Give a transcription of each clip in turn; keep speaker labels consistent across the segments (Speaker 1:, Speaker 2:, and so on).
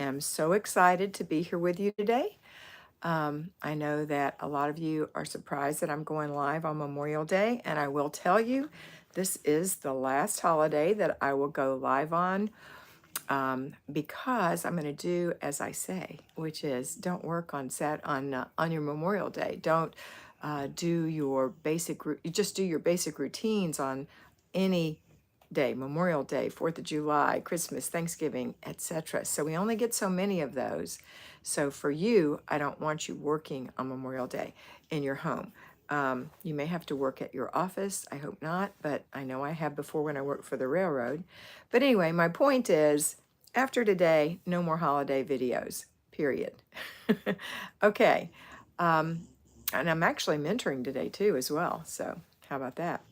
Speaker 1: am so excited to be here with you today. I know that a lot of you are surprised that I'm going live on Memorial Day, and I will tell you, this is the last holiday that I will go live on because I'm going to do as I say, which is don't work on your Memorial Day. Don't do your just do your basic routines on any day, Memorial Day, 4th of July, Christmas, Thanksgiving, etc. So we only get so many of those. So for you, I don't want you working on Memorial Day in your home. You may have to work at your office. I hope not, but I know I have before when I worked for the railroad. But anyway, my point is, after today, no more holiday videos, period. Okay. And I'm actually mentoring today too as well. So how about that?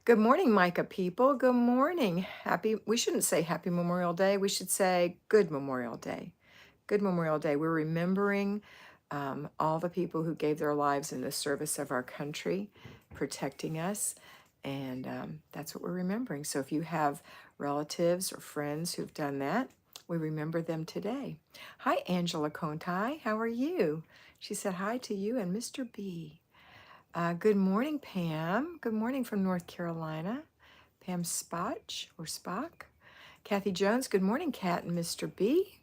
Speaker 1: Good morning, Micah people. Good morning. We shouldn't say happy Memorial Day. We should say good Memorial Day. Good Memorial Day. We're remembering all the people who gave their lives in the service of our country, protecting us. And that's what we're remembering. So if you have relatives or friends who've done that, we remember them today. Hi, Angela Conti. How are you? She said hi to you and Mr. B. Good morning, Pam. Good morning from North Carolina. Pam Spotch or Spock. Kathy Jones, good morning, Kat and Mr. B.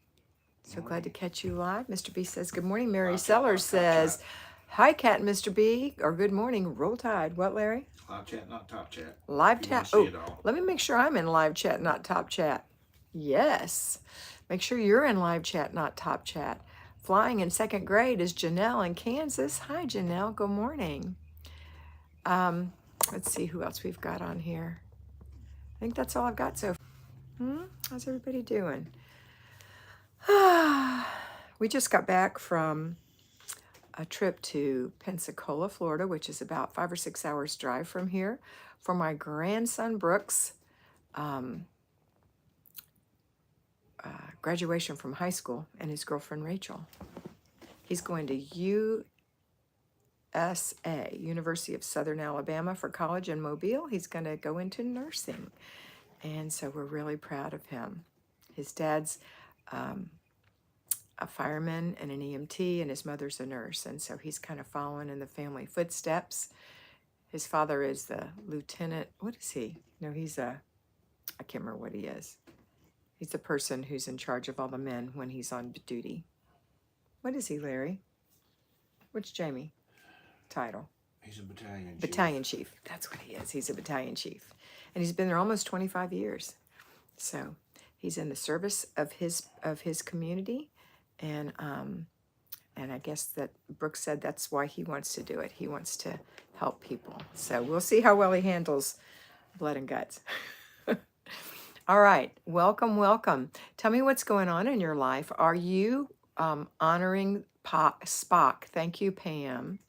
Speaker 1: So glad to catch you live. Mr. B says, good morning. Mary Sellers says, hi, Kat and Mr. B, or good morning, roll tide. What, Larry?
Speaker 2: Live chat, not top chat.
Speaker 1: Live chat. Oh, let me make sure I'm in live chat, not top chat. Yes. Make sure you're in live chat, not top chat. Flying in second grade is Janelle in Kansas. Hi, Janelle. Good morning. Let's see who else we've got on here. I think that's all I've got so far. How's everybody doing? We just got back from a trip to Pensacola, Florida, which is about 5 or 6 hours drive from here, for my grandson Brooks' graduation from high school and his girlfriend Rachel. He's going to USA, University of Southern Alabama, for college in Mobile. He's going to go into nursing. And so we're really proud of him. His dad's a fireman and an EMT, and his mother's a nurse. And so he's kind of following in the family footsteps. His father is the lieutenant. What is he? No, I can't remember what he is. He's the person who's in charge of all the men when he's on duty. What is he, Larry? What's Jamie? Title?
Speaker 2: He's a battalion chief.
Speaker 1: Battalion chief. That's what he is. He's a battalion chief. And he's been there almost 25 years. So he's in the service of his community. And I guess that Brooks said that's why he wants to do it. He wants to help people. So we'll see how well he handles blood and guts. All right. Welcome, welcome. Tell me what's going on in your life. Are you honoring Spock? Thank you, Pam.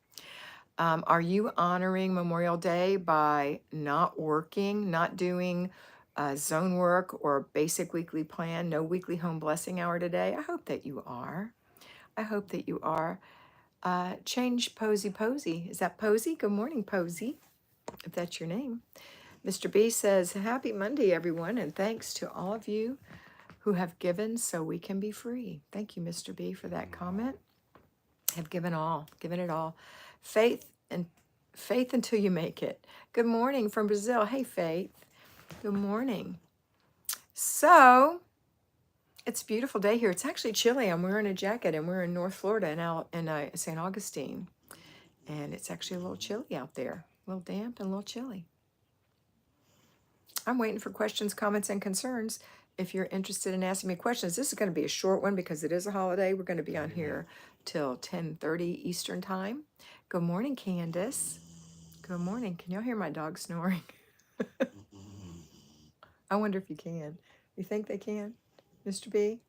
Speaker 1: Are you honoring Memorial Day by not working, not doing zone work or basic weekly plan, no weekly home blessing hour today? I hope that you are. I hope that you are. Change Posy. Is that Posy? Good morning, Posy, if that's your name. Mr. B says, happy Monday, everyone, and thanks to all of you who have given so we can be free. Thank you, Mr. B, for that comment. Have given it all. Faith until you make it. Good morning from Brazil. Hey, Faith. Good morning. So, it's a beautiful day here. It's actually chilly. I'm wearing a jacket, and we're in North Florida in St. Augustine. And it's actually a little chilly out there. A little damp and a little chilly. I'm waiting for questions, comments, and concerns. If you're interested in asking me questions, this is going to be a short one because it is a holiday. We're going to be on here till 10:30 Eastern time. Good morning, Candace. Good morning. Can y'all hear my dog snoring? I wonder if you can. You think they can, Mr. B?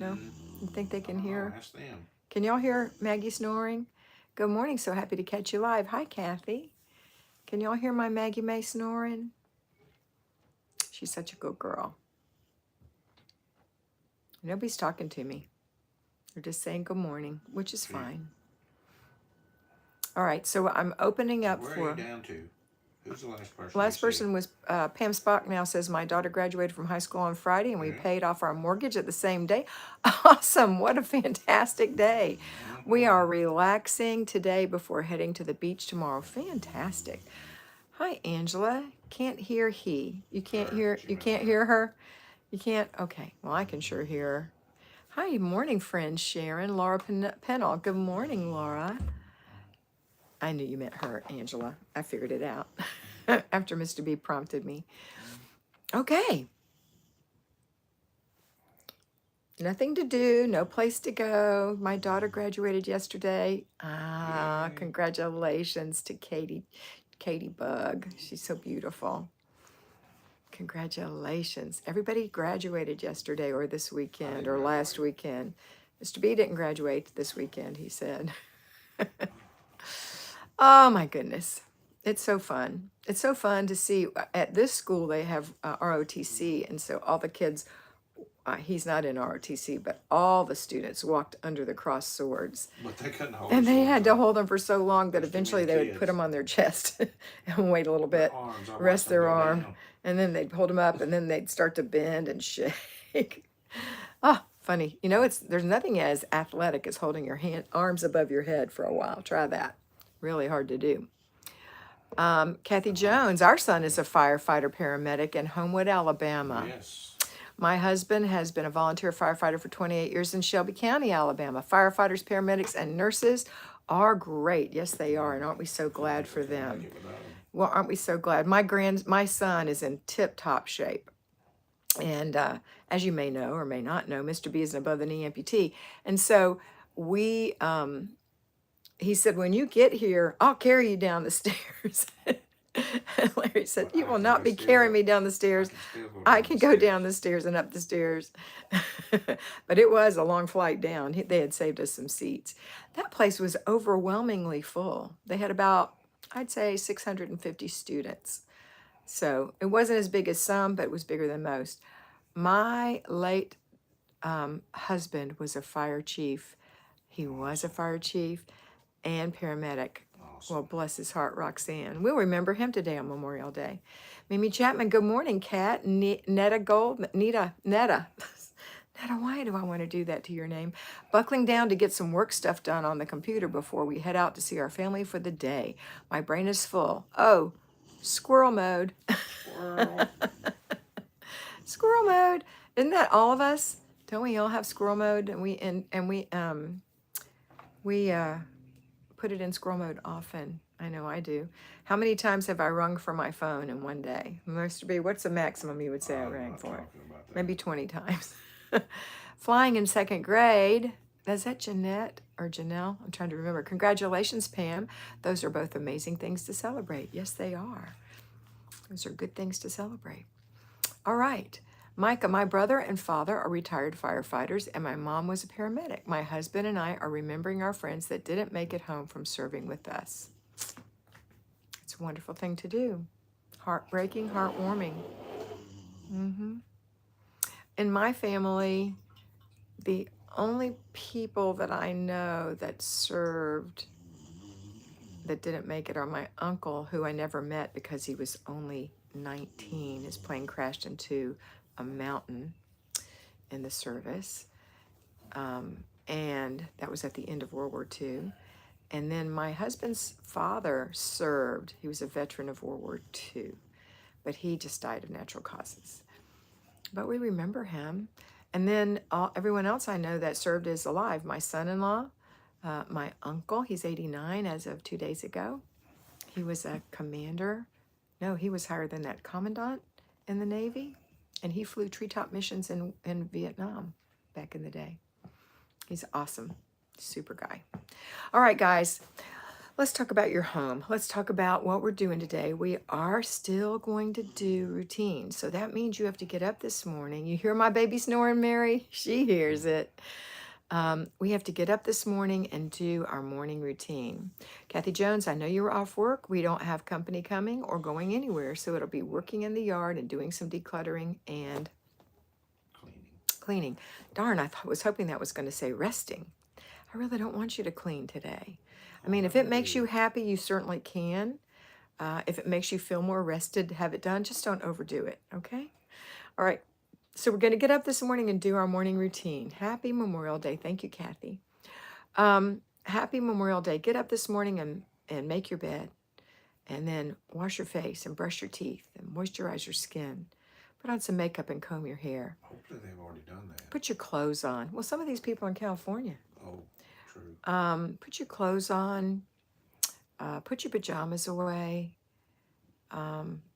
Speaker 1: No? You think they can hear?
Speaker 2: Ask them.
Speaker 1: Can y'all hear Maggie snoring? Good morning. So happy to catch you live. Hi, Kathy. Can y'all hear my Maggie May snoring? She's such a good girl. Nobody's talking to me. They're just saying good morning, which is fine. All right, so I'm opening up
Speaker 2: Where
Speaker 1: for...
Speaker 2: are you down to? Who's the last person you
Speaker 1: Last
Speaker 2: see?
Speaker 1: person was Pam Spock. Now says my daughter graduated from high school on Friday, and we
Speaker 2: Yeah.
Speaker 1: paid off our mortgage at the same day. Awesome! What a fantastic day. We are relaxing today before heading to the beach tomorrow. Fantastic. Hi, Angela. Can't hear he. You can't
Speaker 2: Her,
Speaker 1: hear.
Speaker 2: she
Speaker 1: You
Speaker 2: went
Speaker 1: can't
Speaker 2: away.
Speaker 1: hear her. You can't. Okay. Well, I can sure hear her. Hi, morning, friend Sharon. Laura Pennell. Good morning, Laura. I knew you meant her, Angela. I figured it out after Mr. B prompted me. Okay. Nothing to do, no place to go. My daughter graduated yesterday. Ah,
Speaker 2: Yay.
Speaker 1: congratulations to Katie Bug. She's so beautiful. Congratulations. Everybody graduated yesterday or this weekend or last weekend. Mr. B didn't graduate this weekend, he said. Oh my goodness. It's so fun. It's so fun to see. At this school, they have ROTC, and so all the kids, he's not in ROTC, but all the students walked under the crossed swords.
Speaker 2: But they couldn't hold
Speaker 1: And
Speaker 2: the
Speaker 1: they
Speaker 2: swords
Speaker 1: had to
Speaker 2: up.
Speaker 1: hold them for so long that
Speaker 2: There's too
Speaker 1: eventually
Speaker 2: many
Speaker 1: they would put
Speaker 2: kids.
Speaker 1: them on their chest and wait a little
Speaker 2: Their
Speaker 1: bit,
Speaker 2: arms. I watched
Speaker 1: rest
Speaker 2: them
Speaker 1: their
Speaker 2: go
Speaker 1: arm,
Speaker 2: down.
Speaker 1: and then they'd hold them up, and then they'd start to bend and shake. Ah, funny. You know, there's nothing as athletic as holding your arms above your head for a while. Try that. Really hard to do. Kathy Jones, our son is a firefighter paramedic in Homewood, Alabama.
Speaker 2: Yes.
Speaker 1: My husband has been a volunteer firefighter for 28 years in Shelby County, Alabama. Firefighters, paramedics, and nurses are great. Yes, they are. And aren't we so glad for them? Well, aren't we so glad? My son is in tip-top shape. And as you may know or may not know, Mr. B is an above-the-knee amputee. And so he said, when you get here, I'll carry you down the stairs. And Larry said, you will not be carrying me down the stairs. I can go down the stairs and up the stairs. But it was a long flight down. They had saved us some seats. That place was overwhelmingly full. They had about, I'd say, 650 students. So it wasn't as big as some, but it was bigger than most. My late husband was a fire chief. He was a fire chief and paramedic.
Speaker 2: Awesome.
Speaker 1: Well, bless his heart, Roxanne. We'll remember him today on Memorial Day. Mimi Chapman, good morning, Kat. Netta Gold, Netta. Netta, why do I want to do that to your name? Buckling down to get some work stuff done on the computer before we head out to see our family for the day. My brain is full. Oh, squirrel mode.
Speaker 2: Squirrel.
Speaker 1: Squirrel mode. Isn't that all of us? Don't we all have squirrel mode? And we put it in squirrel mode often. I know I do. How many times have I rung for my phone in one day? Mr. B, what's the maximum you would say I rang for it? Maybe 20 times. Flying in second grade. Is that Jeanette or Janelle? I'm trying to remember. Congratulations, Pam. Those are both amazing things to celebrate. Yes, they are. Those are good things to celebrate. All right. Micah, my brother and father are retired firefighters, and my mom was a paramedic. My husband and I are remembering our friends that didn't make it home from serving with us. It's a wonderful thing to do. Heartbreaking, heartwarming. In my family, the only people that I know that served that didn't make it are my uncle, who I never met because he was only 19. His plane crashed into a mountain in the service. And that was at the end of World War II. And then my husband's father served. He was a veteran of World War II, but he just died of natural causes. But we remember him. And then everyone else I know that served is alive. My son-in-law, my uncle, he's 89 as of 2 days ago. He was a commander. No, he was higher than that, commandant in the Navy. And he flew treetop missions in Vietnam back in the day. He's awesome. Super guy. All right, guys, let's talk about your home. Let's talk about what we're doing today. We are still going to do routines. So that means you have to get up this morning. You hear my baby snoring, Mary? She hears it. We have to get up this morning and do our morning routine. Kathy Jones, I know you were off work. We don't have company coming or going anywhere, so it'll be working in the yard and doing some decluttering and cleaning. Darn, I was hoping that was going to say resting. I really don't want you to clean today. I mean, if it makes you happy, you certainly can, If it makes you feel more rested to have it done, just don't overdo it, okay? All right, so we're going to get up this morning and do our morning routine. Happy Memorial Day. Thank you, Kathy. Happy Memorial Day. Get up this morning and make your bed, and then wash your face and brush your teeth and moisturize your skin. Put on some makeup and comb your hair.
Speaker 2: Hopefully they've already done that.
Speaker 1: Put your clothes on. Well, some of these people in California.
Speaker 2: Oh, true.
Speaker 1: Put your clothes on. Put your pajamas away.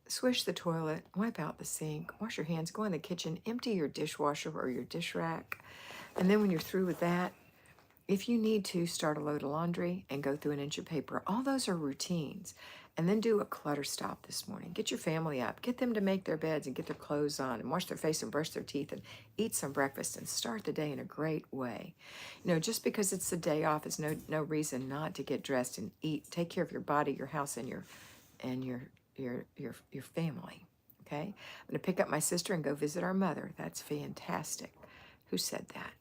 Speaker 1: Swish the toilet. Wipe out the sink. Wash your hands. Go in the kitchen. Empty your dishwasher or your dish rack. And then when you're through with that, if you need to, start a load of laundry and go through an inch of paper. All those are routines. And then do a clutter stop this morning. Get your family up. Get them to make their beds and get their clothes on and wash their face and brush their teeth and eat some breakfast and start the day in a great way. You know, just because it's a day off is no reason not to get dressed and eat. Take care of your body, your house, and your family. Okay? I'm going to pick up my sister and go visit our mother. That's fantastic. Who said that?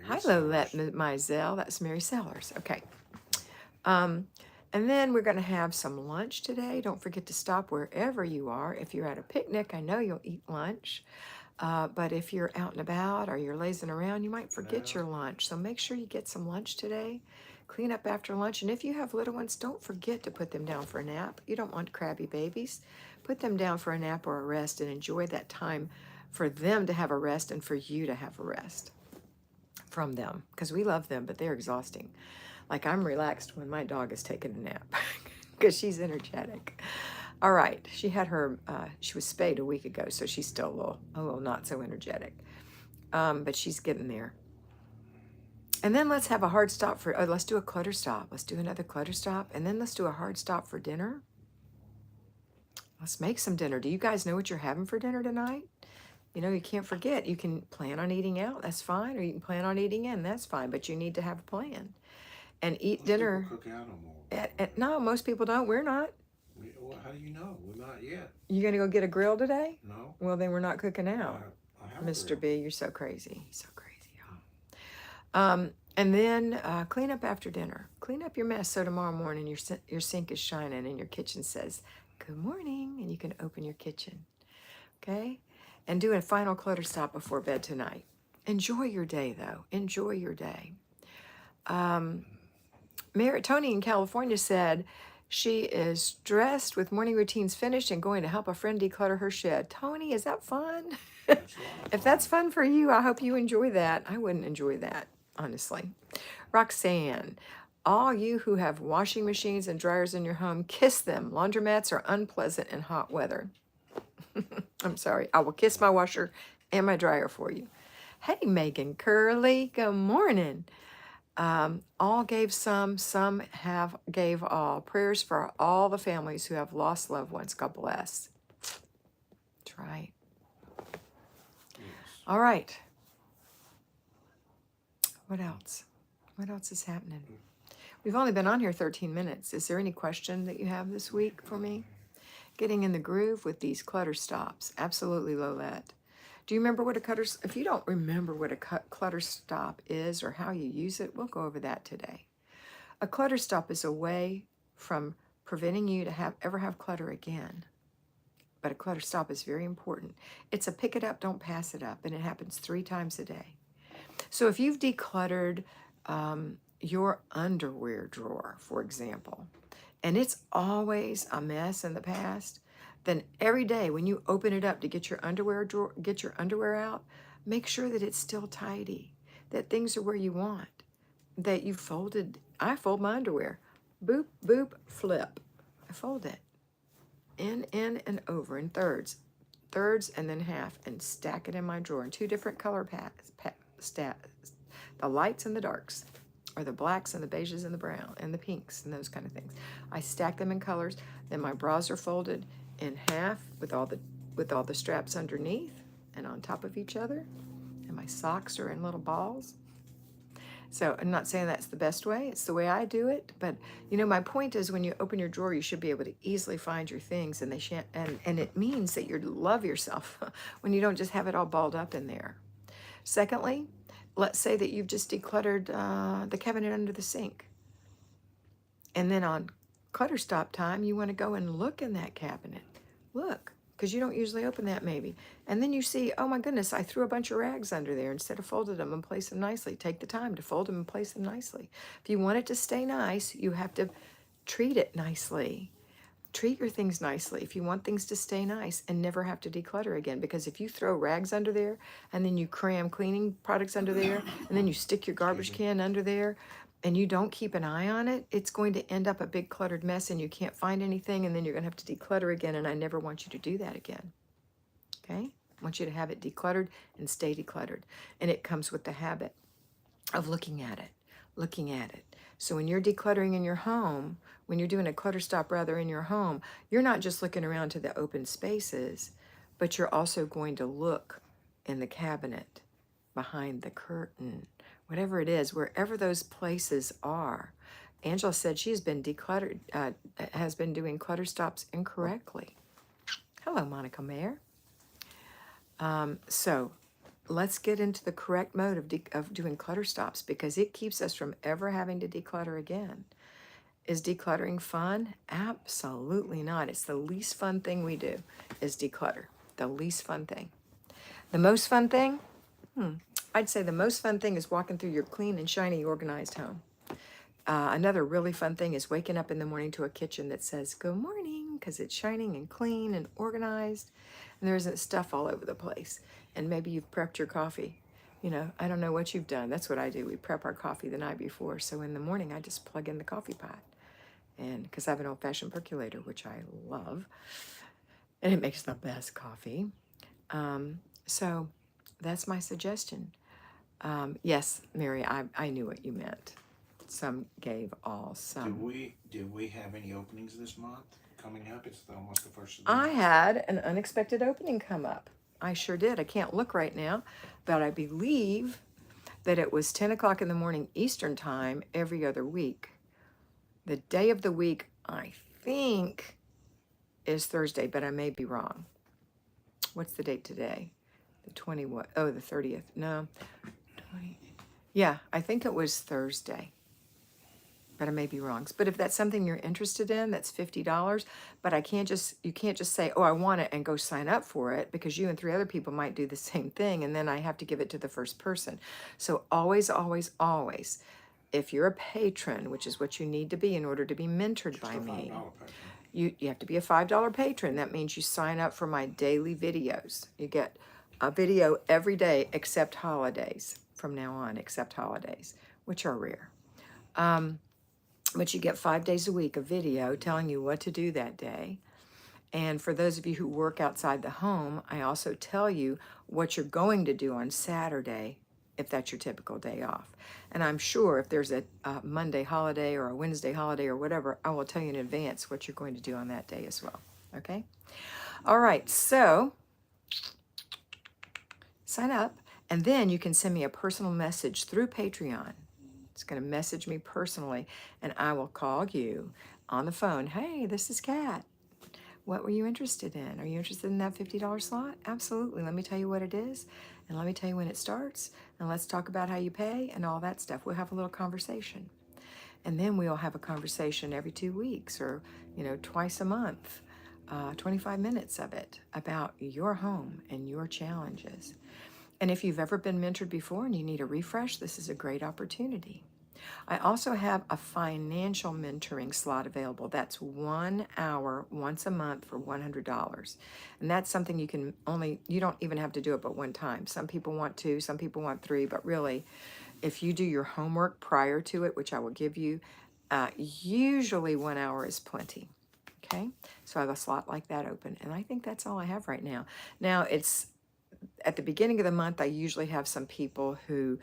Speaker 1: Hi, Lolette Mizell. That's Mary Sellers. Okay. And then we're going to have some lunch today. Don't forget to stop wherever you are. If you're at a picnic, I know you'll eat lunch. But if you're out and about or you're lazing around, you might forget your lunch. So make sure you get some lunch today. Clean up after lunch. And if you have little ones, don't forget to put them down for a nap. You don't want crabby babies. Put them down for a nap or a rest and enjoy that time for them to have a rest and for you to have a rest from them, because we love them, but they're exhausting. Like, I'm relaxed when my dog is taking a nap because she's energetic. All right, she was spayed a week ago, so she's still a little not so energetic, but she's getting there. And then let's have a hard stop let's do a clutter stop. Let's do another clutter stop, and then let's do a hard stop for dinner. Let's make some dinner. Do you guys know what you're having for dinner tonight? You know, you can't forget. You can plan on eating out, that's fine, or you can plan on eating in, that's fine, but you need to have a plan. And eat dinner.
Speaker 2: Cook out no more.
Speaker 1: No, most people don't. We're not.
Speaker 2: Well, how do you know? We're not yet.
Speaker 1: You gonna go get a grill today?
Speaker 2: No.
Speaker 1: Well, then we're not cooking out.
Speaker 2: I have
Speaker 1: Mr. B, you're so crazy. So crazy, y'all. And then clean up after dinner. Clean up your mess so tomorrow morning your sink is shining and your kitchen says, "Good morning," and you can open your kitchen. Okay? And do a final clutter stop before bed tonight. Enjoy your day, though. Enjoy your day. Tony in California said she is dressed with morning routines finished and going to help a friend declutter her shed. Tony, is that fun? If that's fun for you, I hope you enjoy that. I wouldn't enjoy that, honestly. Roxanne, all you who have washing machines and dryers in your home, kiss them. Laundromats are unpleasant in hot weather. I'm sorry. I will kiss my washer and my dryer for you. Hey, Megan Curley. Good morning. All gave some gave all. Prayers for all the families who have lost loved ones. God bless. That's right.
Speaker 2: Yes.
Speaker 1: All right. What else? What else is happening? We've only been on here 13 minutes. Is there any question that you have this week for me? Getting in the groove with these clutter stops. Absolutely, Lolette. Do you remember what a clutter? If you don't remember what a clutter stop is or how you use it, we'll go over that today. A clutter stop is a way from preventing you to ever have clutter again. But a clutter stop is very important. It's a pick it up, don't pass it up, and it happens 3 times a day. So if you've decluttered your underwear drawer, for example, and it's always a mess in the past, then every day when you open it up to get your underwear drawer, get your underwear out, make sure that it's still tidy, that things are where you want, that you folded. I fold my underwear. Boop, boop, flip. I fold it in, and over in thirds and then half, and stack it in my drawer in 2 different color the lights and the darks, or the blacks and the beiges and the brown and the pinks and those kind of things. I stack them in colors. Then my bras are folded in half with all the straps underneath and on top of each other, and my socks are in little balls. So I'm not saying that's the best way. It's the way I do it. But you know, my point is, when you open your drawer, you should be able to easily find your things, and and it means that you love yourself when you don't just have it all balled up in there. Secondly, let's say that you've just decluttered the cabinet under the sink, and then on clutter stop time, you want to go and look in that cabinet. Look, because you don't usually open that maybe. And then you see, oh my goodness, I threw a bunch of rags under there instead of folded them and place them nicely. Take the time to fold them and place them nicely. If you want it to stay nice, you have to treat it nicely. Treat your things nicely if you want things to stay nice and never have to declutter again. Because if you throw rags under there and then you cram cleaning products under there and then you stick your garbage can under there and you don't keep an eye on it, it's going to end up a big cluttered mess and you can't find anything, and then you're going to have to declutter again, and I never want you to do that again. Okay? I want you to have it decluttered and stay decluttered. And it comes with the habit of looking at it, looking at it. So when you're decluttering in your home, when you're doing a clutter stop rather in your home, you're not just looking around to the open spaces, but you're also going to look in the cabinet, behind the curtain, whatever it is, wherever those places are. Angela said she's been decluttered, has been doing clutter stops incorrectly. Hello, Monica Mayer. So let's get into the correct mode of doing clutter stops, because it keeps us from ever having to declutter again. Is decluttering fun? Absolutely not. It's the least fun thing we do is declutter. The least fun thing. The most fun thing? I'd say the most fun thing is walking through your clean and shiny, organized home. Another really fun thing is waking up in the morning to a kitchen that says, "Good morning," because it's shining and clean and organized, and there isn't stuff all over the place. And maybe you've prepped your coffee. You know, I don't know what you've done. That's what I do. We prep our coffee the night before. So in the morning, I just plug in the coffee pot. And because I have an old-fashioned percolator, which I love, and it makes the best coffee. So that's my suggestion. Yes, Mary, I knew what you meant. Some gave all, some.
Speaker 2: Did we have any openings this month coming up? It's almost the first of the
Speaker 1: I
Speaker 2: month.
Speaker 1: had an unexpected opening come up. I sure did. I can't look right now, but I believe that it was 10 o'clock in the morning Eastern time every other week. The day of the week, I think, is Thursday, but I may be wrong. What's the date today? The 20 what? Oh, the 30th. No. 20. Yeah, I think it was Thursday, but I may be wrong. But if that's something you're interested in, that's $50. But you can't just say, "Oh, I want it," and go sign up for it, because you and 3 other people might do the same thing, and then I have to give it to the first person. So always, always, always, if you're a patron, which is what you need to be in order to be mentored
Speaker 2: Just
Speaker 1: by
Speaker 2: a
Speaker 1: me,
Speaker 2: $5 patron.
Speaker 1: you have to be a $5 patron. That means you sign up for my daily videos. You get a video every day except holidays from now on, except holidays, which are rare. But you get 5 days a week of video telling you what to do that day. And for those of you who work outside the home, I also tell you what you're going to do on Saturday, if that's your typical day off. And I'm sure if there's a Monday holiday or a Wednesday holiday or whatever, I will tell you in advance what you're going to do on that day as well. Okay? All right, so sign up, and then you can send me a personal message through Patreon. It's going to message me personally, and I will call you on the phone. "Hey, this is Kat. What were you interested in? Are you interested in that $50 slot? Absolutely. Let me tell you what it is, and let me tell you when it starts, and let's talk about how you pay and all that stuff." We'll have a little conversation. And then we'll have a conversation every 2 weeks, or, twice a month, 25 minutes of it, about your home and your challenges. And if you've ever been mentored before and you need a refresh, this is a great opportunity. I also have a financial mentoring slot available. That's 1 hour once a month for $100. And that's something you don't even have to do it but one time. Some people want 2, some people want 3, but really, if you do your homework prior to it, which I will give you, usually 1 hour is plenty. Okay, so I have a slot like that open, and I think that's all I have right now. Now, it's at the beginning of the month, I usually have some people who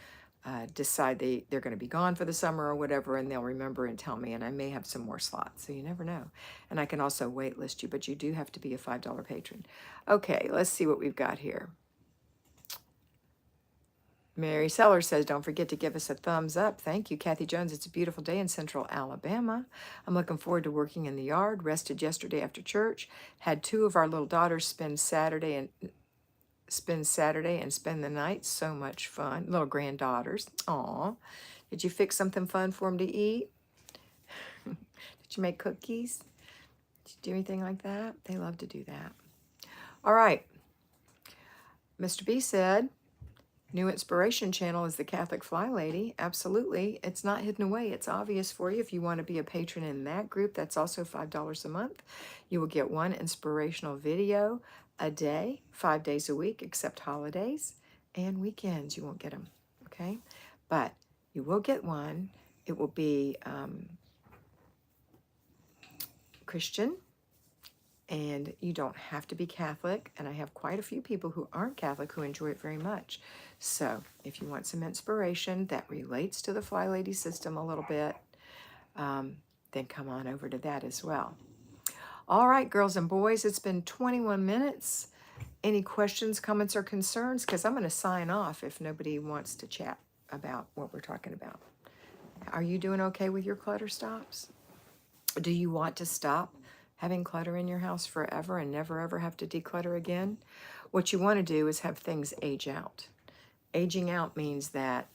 Speaker 1: decide they're going to be gone for the summer or whatever, and they'll remember and tell me, and I may have some more slots, so you never know. And I can also wait list you, but you do have to be a $5 patron. Okay, let's see what we've got here. Mary Sellers says, "Don't forget to give us a thumbs up." Thank you. Kathy Jones, "It's a beautiful day in Central Alabama. I'm looking forward to working in the yard. Rested yesterday after church. Had 2 of our little daughters spend Saturday and spend the night. So much fun. Little granddaughters. Aw. Did you fix something fun for them to eat?" Did you make cookies? Did you do anything like that? They love to do that. All right. Mr. B said, new inspiration channel is the Catholic Fly Lady. Absolutely. It's not hidden away. It's obvious for you. If you want to be a patron in that group, that's also $5 a month. You will get one inspirational video a day, 5 days a week, except holidays and weekends. You won't get them. Okay. But you will get one. It will be Christian, and you don't have to be Catholic. And I have quite a few people who aren't Catholic who enjoy it very much. So if you want some inspiration that relates to the Fly Lady system a little bit, then come on over to that as well. All right, girls and boys, it's been 21 minutes. Any questions, comments, or concerns? Because I'm going to sign off if nobody wants to chat about what we're talking about. Are you doing okay with your clutter stops? Do you want to stop having clutter in your house forever and never ever have to declutter again? What you want to do is have things age out. Aging out means that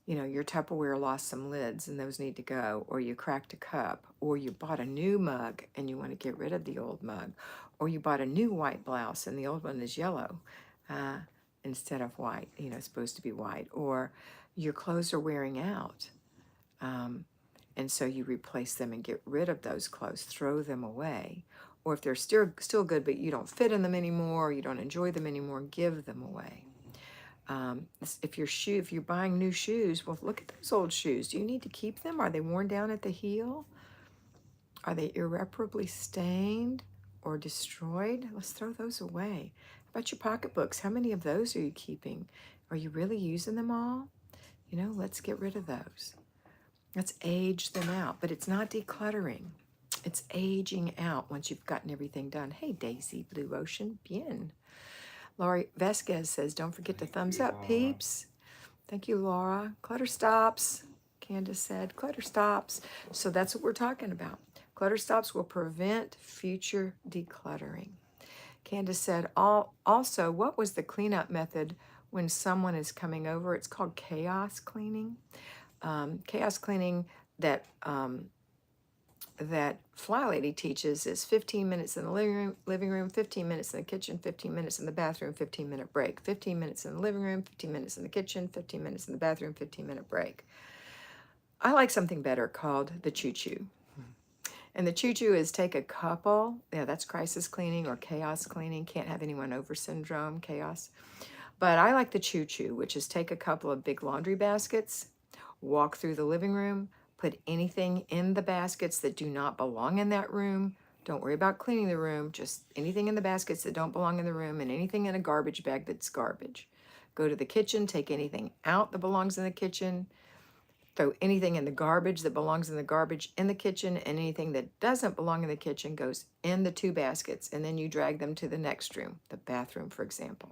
Speaker 1: your Tupperware lost some lids and those need to go, or you cracked a cup, or you bought a new mug and you want to get rid of the old mug, or you bought a new white blouse and the old one is yellow instead of white, it's supposed to be white, or your clothes are wearing out. And so you replace them and get rid of those clothes, throw them away. Or if they're still good, but you don't fit in them anymore, or you don't enjoy them anymore, give them away. If you're buying new shoes, well, look at those old shoes. Do you need to keep them? Are they worn down at the heel? Are they irreparably stained or destroyed? Let's throw those away. How about your pocketbooks? How many of those are you keeping? Are you really using them all? Let's get rid of those. Let's age them out, but it's not decluttering. It's aging out once you've gotten everything done. Hey, Daisy, Blue Ocean, bien. Laurie Vasquez says, don't forget to thumbs up, peeps. Thank you, Laura. Clutter stops. Candace said, clutter stops. So that's what we're talking about. Clutter stops will prevent future decluttering. Candace said, also, what was the cleanup method when someone is coming over? It's called chaos cleaning. Chaos cleaning that Fly Lady teaches is 15 minutes in the living room, 15 minutes in the kitchen, 15 minutes in the bathroom, 15-minute break. 15 minutes in the living room, 15 minutes in the kitchen, 15 minutes in the bathroom, 15-minute break. I like something better called the choo-choo. And the choo-choo is take a couple, that's crisis cleaning or chaos cleaning, can't have anyone over syndrome, chaos. But I like the choo-choo, which is take a couple of big laundry baskets, walk through the living room, put anything in the baskets that do not belong in that room. Don't worry about cleaning the room, just anything in the baskets that don't belong in the room and anything in a garbage bag that's garbage. Go to the kitchen, take anything out that belongs in the kitchen, throw anything in the garbage that belongs in the garbage in the kitchen, and anything that doesn't belong in the kitchen goes in the two baskets, and then you drag them to the next room, the bathroom, for example.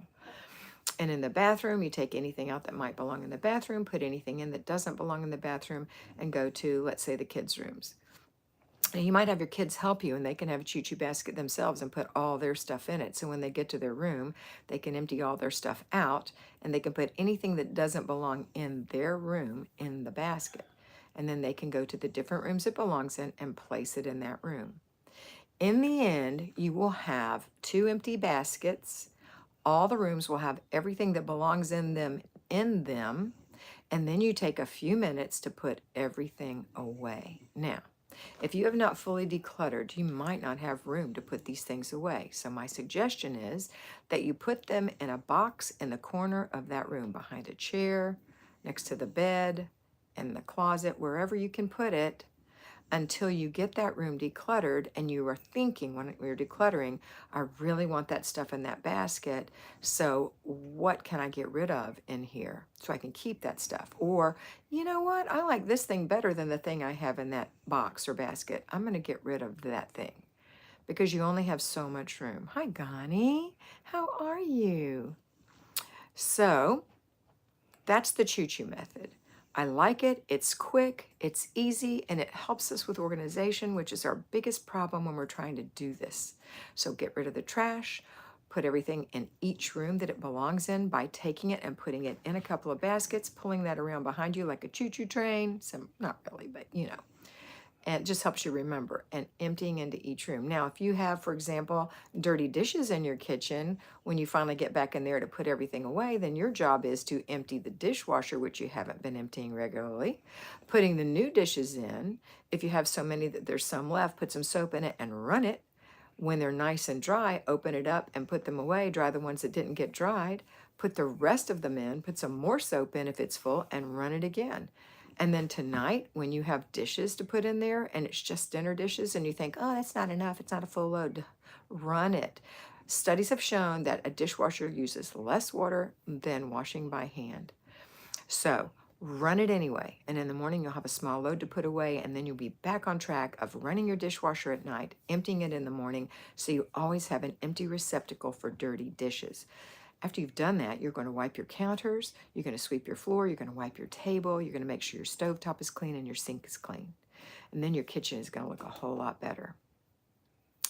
Speaker 1: And in the bathroom, you take anything out that might belong in the bathroom, put anything in that doesn't belong in the bathroom, and go to, let's say, the kids' rooms. And you might have your kids help you, and they can have a choo-choo basket themselves and put all their stuff in it. So when they get to their room, they can empty all their stuff out, and they can put anything that doesn't belong in their room in the basket. And then they can go to the different rooms it belongs in and place it in that room. In the end, you will have 2 empty baskets. All the rooms will have everything that belongs in them, and then you take a few minutes to put everything away. Now, if you have not fully decluttered, you might not have room to put these things away. So my suggestion is that you put them in a box in the corner of that room, behind a chair, next to the bed, in the closet, wherever you can put it, until you get that room decluttered and you are thinking when you're decluttering, I really want that stuff in that basket. So what can I get rid of in here so I can keep that stuff? Or, you know what? I like this thing better than the thing I have in that box or basket. I'm going to get rid of that thing because you only have so much room. Hi, Gani. How are you? So that's the choo-choo method. I like it, it's quick, it's easy, and it helps us with organization, which is our biggest problem when we're trying to do this. So get rid of the trash, put everything in each room that it belongs in by taking it and putting it in a couple of baskets, pulling that around behind you like a choo-choo train. Some, not really, but And it just helps you remember, and emptying into each room. Now, if you have, for example, dirty dishes in your kitchen, when you finally get back in there to put everything away, then your job is to empty the dishwasher, which you haven't been emptying regularly, putting the new dishes in. If you have so many that there's some left, put some soap in it and run it. When they're nice and dry, open it up and put them away. Dry the ones that didn't get dried. Put the rest of them in, put some more soap in if it's full, and run it again. And then tonight, when you have dishes to put in there and it's just dinner dishes and you think, oh, that's not enough, it's not a full load, run it. Studies have shown that a dishwasher uses less water than washing by hand. So run it anyway. And in the morning, you'll have a small load to put away, and then you'll be back on track of running your dishwasher at night, emptying it in the morning, so you always have an empty receptacle for dirty dishes. After you've done that, you're going to wipe your counters, you're going to sweep your floor, you're going to wipe your table, you're going to make sure your stovetop is clean and your sink is clean. And then your kitchen is going to look a whole lot better.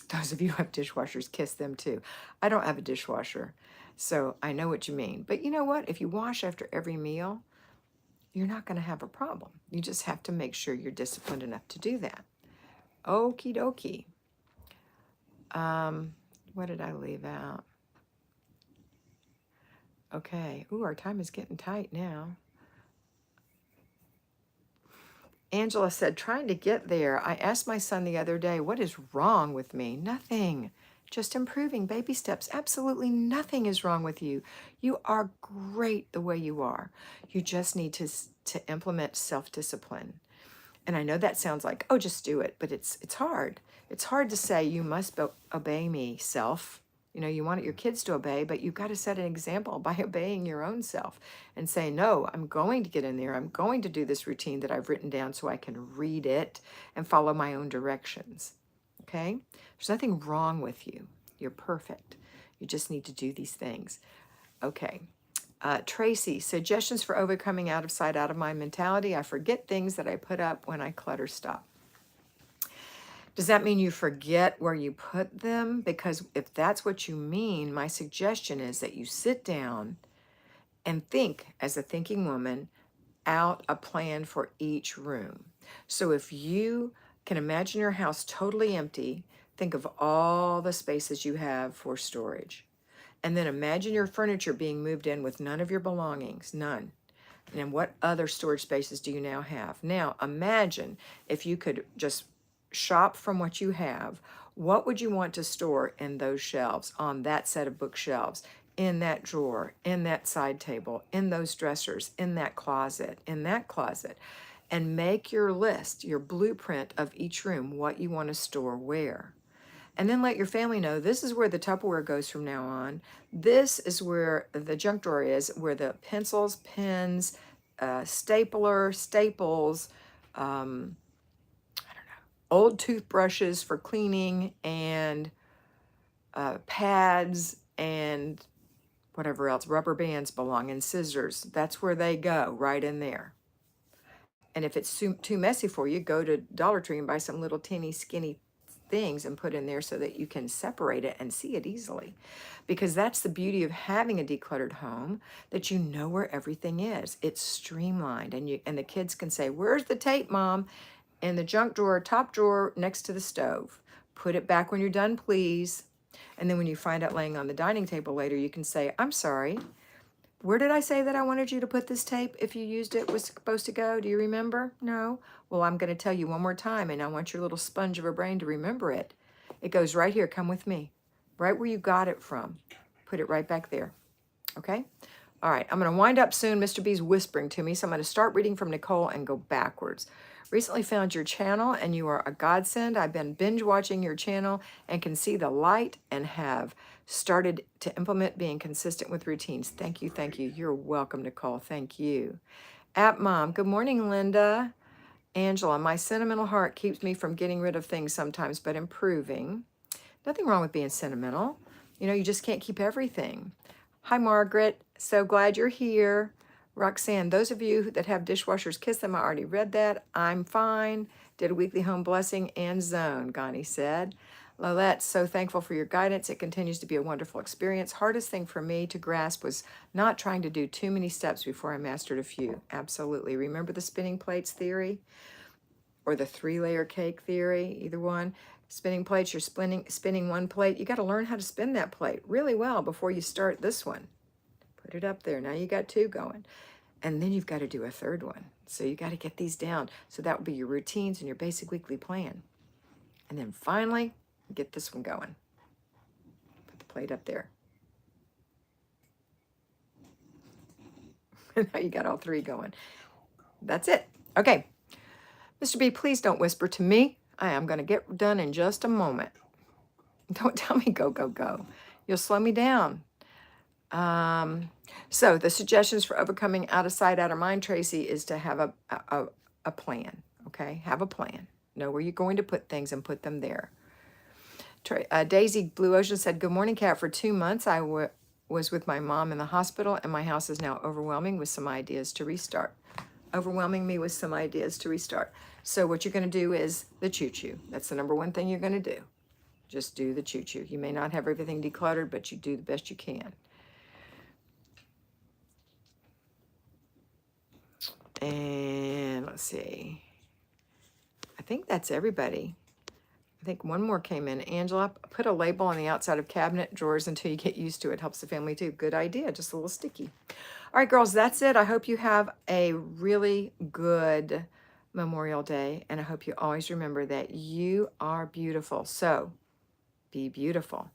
Speaker 1: Those of you who have dishwashers, kiss them too. I don't have a dishwasher, so I know what you mean. But you know what? If you wash after every meal, you're not going to have a problem. You just have to make sure you're disciplined enough to do that. Okie dokie. What did I leave out? Okay. Ooh, our time is getting tight now. Angela said, trying to get there. I asked my son the other day, what is wrong with me? Nothing. Just improving, baby steps. Absolutely nothing is wrong with you. You are great the way you are. You just need to implement self-discipline. And I know that sounds like, oh, just do it, but it's hard. It's hard to say you must obey me, self. You know, you want your kids to obey, but you've got to set an example by obeying your own self and say, no, I'm going to get in there. I'm going to do this routine that I've written down so I can read it and follow my own directions. Okay? There's nothing wrong with you. You're perfect. You just need to do these things. Okay. Tracy, suggestions for overcoming out of sight, out of mind mentality. I forget things that I put up when I clutter stop. Does that mean you forget where you put them? Because if that's what you mean, my suggestion is that you sit down and think, as a thinking woman, out a plan for each room. So if you can imagine your house totally empty, think of all the spaces you have for storage. And then imagine your furniture being moved in with none of your belongings, none. And what other storage spaces do you now have? Now, imagine if you could just shop from what you have. What would you want to store in those shelves, on that set of bookshelves, in that drawer, in that side table, in those dressers, in that closet, and make your list, your blueprint of each room, what you want to store where. And then let your family know this is where the Tupperware goes from now on. This is where the junk drawer is, where the pencils, pens, staples, old toothbrushes for cleaning, and pads, and whatever else, rubber bands belong, and scissors. That's where they go, right in there. And if it's too messy for you, go to Dollar Tree and buy some little teeny skinny things and put in there so that you can separate it and see it easily. Because that's the beauty of having a decluttered home, that you know where everything is. It's streamlined, and the kids can say, "Where's the tape, Mom?" In the junk drawer, top drawer next to the stove. Put it back when you're done, please. And then when you find it laying on the dining table later, you can say, "I'm sorry. Where did I say that I wanted you to put this tape if you used it was supposed to go? Do you remember? No? Well, I'm going to tell you one more time, and I want your little sponge of a brain to remember it. It goes right here. Come with me. Right where you got it from. Put it right back there. Okay? All right. I'm going to wind up soon. Mr. B's whispering to me, so I'm going to start reading from Nicole and go backwards. Recently found your channel, and you are a godsend. I've been binge watching your channel and can see the light and have started to implement being consistent with routines. Thank you, thank you. You're welcome, Nicole. Thank you. App Mom, good morning, Linda. Angela, my sentimental heart keeps me from getting rid of things sometimes, but improving. Nothing wrong with being sentimental. You know, you just can't keep everything. Hi, Margaret. So glad you're here. Roxanne, those of you that have dishwashers, kiss them. I already read that. I'm fine. Did a weekly home blessing and zone, Gani said. Lolette, so thankful for your guidance. It continues to be a wonderful experience. Hardest thing for me to grasp was not trying to do too many steps before I mastered a few. Absolutely. Remember the spinning plates theory? or the 3-layer cake theory, either one. Spinning plates, you're spinning one plate. You got to learn how to spin that plate really well before you start this one. Put it up there. Now you got 2 going. And then you've got to do a 3rd one. So you got to get these down. So that would be your routines and your basic weekly plan. And then finally, get this one going. Put the plate up there. And now you got all 3 going. That's it. Okay. Mr. B, please don't whisper to me. I am going to get done in just a moment. Don't tell me go, go, go. You'll slow me down. So the suggestions for overcoming out of sight, out of mind, Tracy, is to have a plan, okay? Have a plan. Know where you're going to put things and put them there. Daisy Blue Ocean said, good morning, Kat. For 2 months, I was with my mom in the hospital, and my house is now overwhelming with some ideas to restart. Overwhelming me with some ideas to restart. So what you're going to do is the choo-choo. That's the number one thing you're going to do. Just do the choo-choo. You may not have everything decluttered, but you do the best you can. And let's see. I think that's everybody. I think one more came in. Angela, put a label on the outside of cabinet drawers until you get used to it. Helps the family too. Good idea. Just a little sticky. All right, girls, that's it. I hope you have a really good Memorial Day. And I hope you always remember that you are beautiful. So be beautiful.